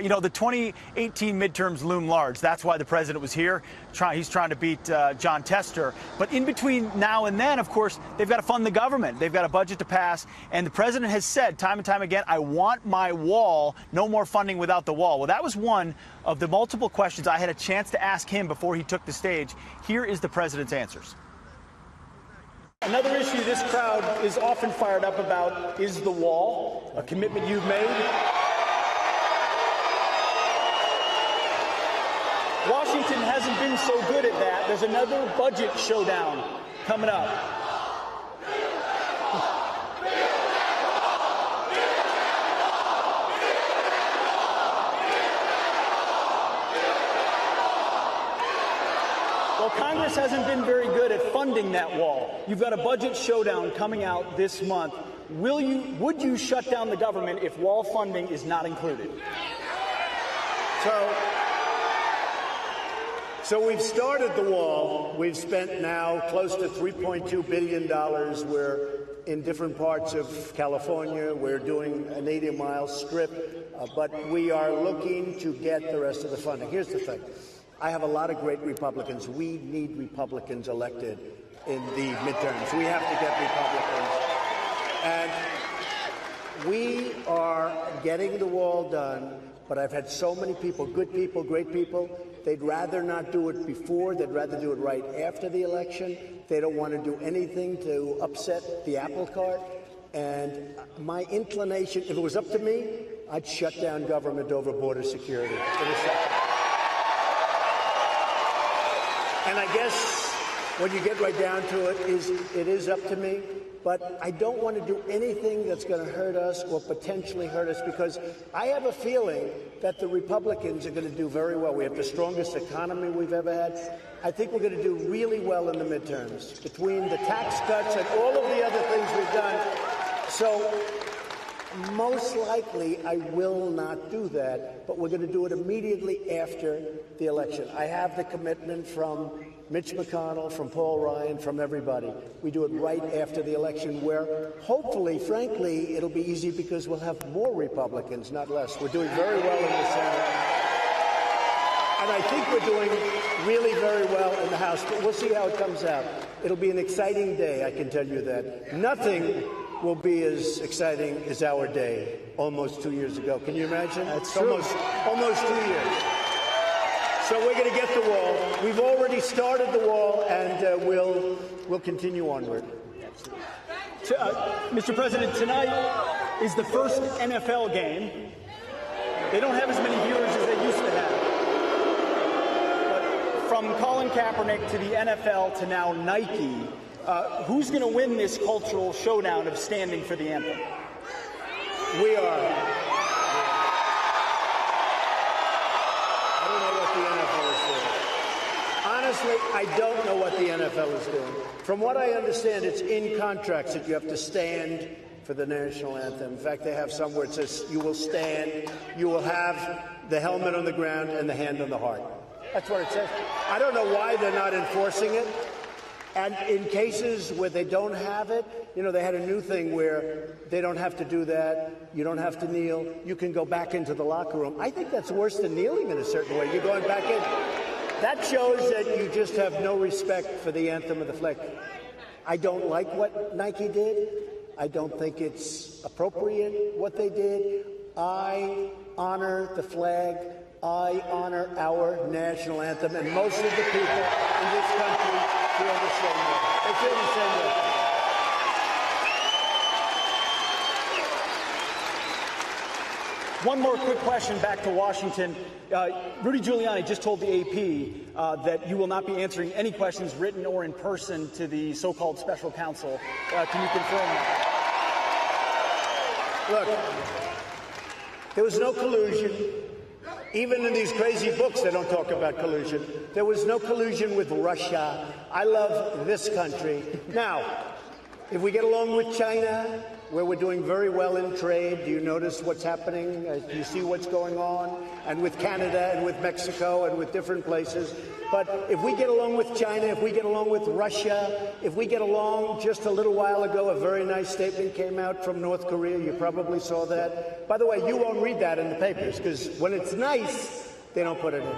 You know, the 2018 midterms loom large. That's why the president was here. He's trying to beat John Tester. But in between now and then, of course, they've got to fund the government. They've got a budget to pass. And the president has said time and time again, I want my wall, no more funding without the wall. Well, that was one of the multiple questions I had a chance to ask him before he took the stage. Here is the president's answers. Another issue this crowd is often fired up about is the wall, a commitment you've made. Washington hasn't been so good at that. There's another budget showdown coming up. Well, Congress hasn't been very good at funding that wall. You've got a budget showdown coming out this month. Would you shut down the government if wall funding is not included? So we've started the wall. We've spent now close to $3.2 billion. We're in different parts of California. We're doing an 80-mile strip, but we are looking to get the rest of the funding. Here's the thing. I have a lot of great Republicans. We need Republicans elected in the midterms. We have to get Republicans. And we are getting the wall done, but I've had so many people, good people, great people, they'd rather not do it before. They'd rather do it right after the election. They don't want to do anything to upset the apple cart. And my inclination, if it was up to me, I'd shut down government over border security in a second. And I guess when you get right down to it, it is up to me. But I don't want to do anything that's going to hurt us or potentially hurt us, because I have a feeling that the Republicans are going to do very well. We have the strongest economy we've ever had. I think we're going to do really well in the midterms between the tax cuts and all of the other things we've done. So most likely I will not do that, but we're going to do it immediately after the election. I have the commitment from Mitch McConnell, from Paul Ryan, from everybody. We do it right after the election, where hopefully, frankly, it'll be easy because we'll have more Republicans, not less. We're doing very well in the Senate. And I think we're doing really very well in the House, but we'll see how it comes out. It'll be an exciting day, I can tell you that. Nothing will be as exciting as our day almost 2 years ago. Can you imagine? That's true. Almost 2 years. So we're going to get the wall. We've already started the wall, and we'll continue onward. Mr. President, tonight is the first NFL game. They don't have as many viewers as they used to have. But from Colin Kaepernick to the NFL to now Nike, who's going to win this cultural showdown of standing for the anthem? We are. Honestly, I don't know what the NFL is doing. From what I understand, it's in contracts that you have to stand for the national anthem. In fact, they have somewhere it says you will stand, you will have the helmet on the ground and the hand on the heart. That's what it says. I don't know why they're not enforcing it. And in cases where they don't have it, you know, they had a new thing where they don't have to do that. You don't have to kneel. You can go back into the locker room. I think that's worse than kneeling in a certain way. You're going back in. That shows that you just have no respect for the anthem of the flag. I don't like what Nike did. I don't think it's appropriate what they did. I honor the flag. I honor our national anthem. And most of the people in this country feel the same way. They feel the same way. One more quick question back to Washington. Rudy Giuliani just told the AP that you will not be answering any questions written or in person to the so-called special counsel. Can you confirm that? Look, there was no collusion. Even in these crazy books, they don't talk about collusion. There was no collusion with Russia. I love this country. Now, if we get along with China, where we're doing very well in trade. Do you notice what's happening? Do you see what's going on? And with Canada and with Mexico and with different places. But if we get along with China, if we get along with Russia, if we get along, just a little while ago, a very nice statement came out from North Korea. You probably saw that. By the way, you won't read that in the papers because when it's nice, they don't put it in.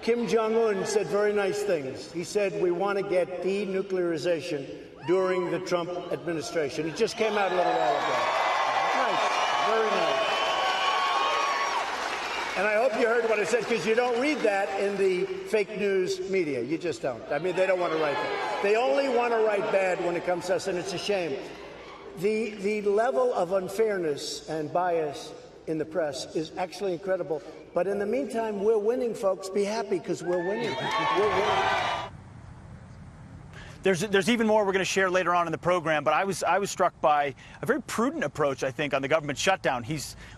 Kim Jong-un said very nice things. He said, we want to get denuclearization during the Trump administration. It just came out a little while ago. Nice, very nice. And I hope you heard what I said, because you don't read that in the fake news media. You just don't. I mean, they don't want to write that. They only want to write bad when it comes to us, and it's a shame. The level of unfairness and bias in the press is actually incredible. But in the meantime, we're winning, folks. Be happy, because we're winning. We're winning. There's even more we're going to share later on in the program, but I was struck by a very prudent approach, I think, on the government shutdown.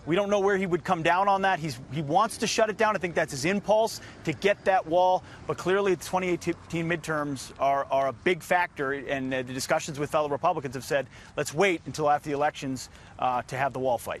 We don't know where he would come down on that. He wants to shut it down. I think that's his impulse to get that wall. But clearly, the 2018 midterms are a big factor, and the discussions with fellow Republicans have said, let's wait until after the elections to have the wall fight.